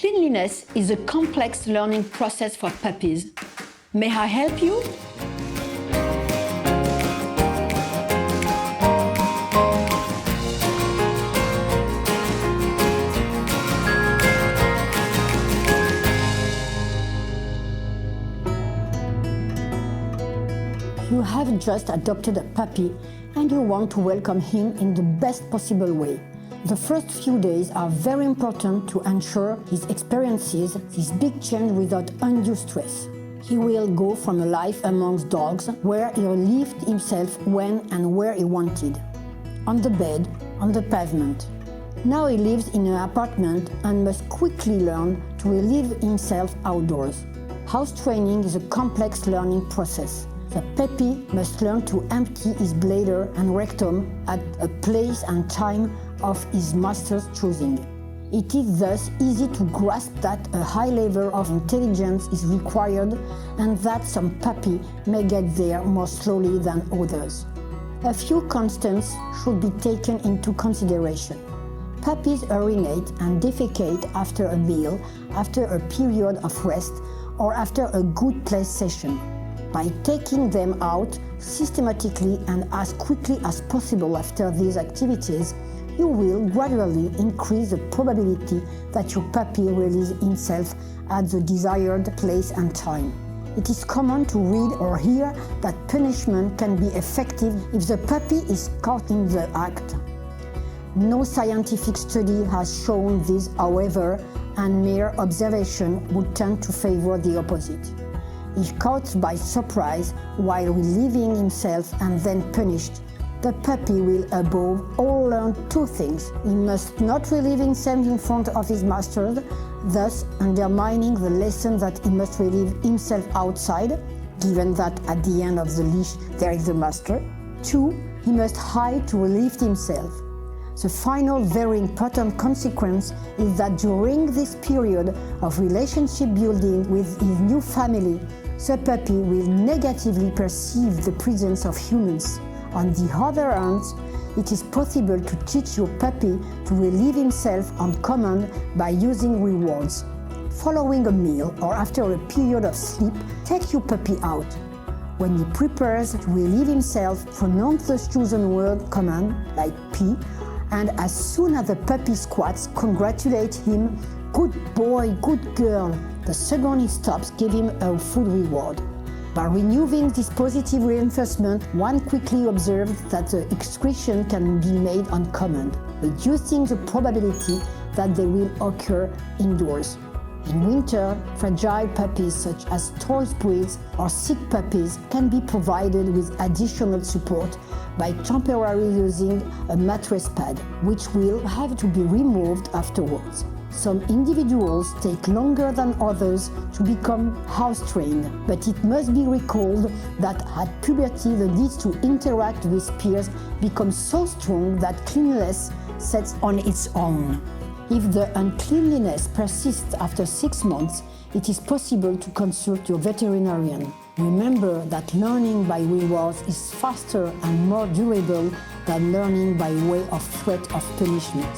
Cleanliness is a complex learning process for puppies. May I help you? You have just adopted a puppy and you want to welcome him in the best possible way. The first few days are very important to ensure he experiences this big change without undue stress. He will go from a life amongst dogs where he lived himself when and where he wanted. On the bed, on the pavement. Now he lives in an apartment and must quickly learn to relieve himself outdoors. House training is a complex learning process. The puppy must learn to empty his bladder and rectum at a place and time of his master's choosing. It is thus easy to grasp that a high level of intelligence is required and that some puppy may get there more slowly than others. A few constants should be taken into consideration. Puppies urinate and defecate after a meal, after a period of rest, or after a good play session. By taking them out systematically and as quickly as possible after these activities, you will gradually increase the probability that your puppy releases himself at the desired place and time. It is common to read or hear that punishment can be effective if the puppy is caught in the act. No scientific study has shown this, however, and mere observation would tend to favor the opposite. If caught by surprise while relieving himself and then punished, the puppy will above all learn two things. He must not relieve himself in front of his master, thus undermining the lesson that he must relieve himself outside, given that at the end of the leash there is the master. 2. He must hide to relieve himself. The final very important consequence is that during this period of relationship building with his new family, the puppy will negatively perceive the presence of humans. On the other hand, it is possible to teach your puppy to relieve himself on command by using rewards. Following a meal or after a period of sleep, take your puppy out. When he prepares to relieve himself, pronounce the chosen word command, like pee, and as soon as the puppy squats, congratulate him, good boy, good girl. The second he stops, give him a food reward. By renewing this positive reinforcement, one quickly observes that the excretion can be made on command, reducing the probability that they will occur indoors. In winter, fragile puppies such as toy breeds or sick puppies can be provided with additional support by temporarily using a mattress pad, which will have to be removed afterwards. Some individuals take longer than others to become house-trained, but it must be recalled that at puberty the need to interact with peers becomes so strong that cleanliness sets on its own. If the uncleanliness persists after 6 months, it is possible to consult your veterinarian. Remember that learning by rewards is faster and more durable than learning by way of threat of punishment.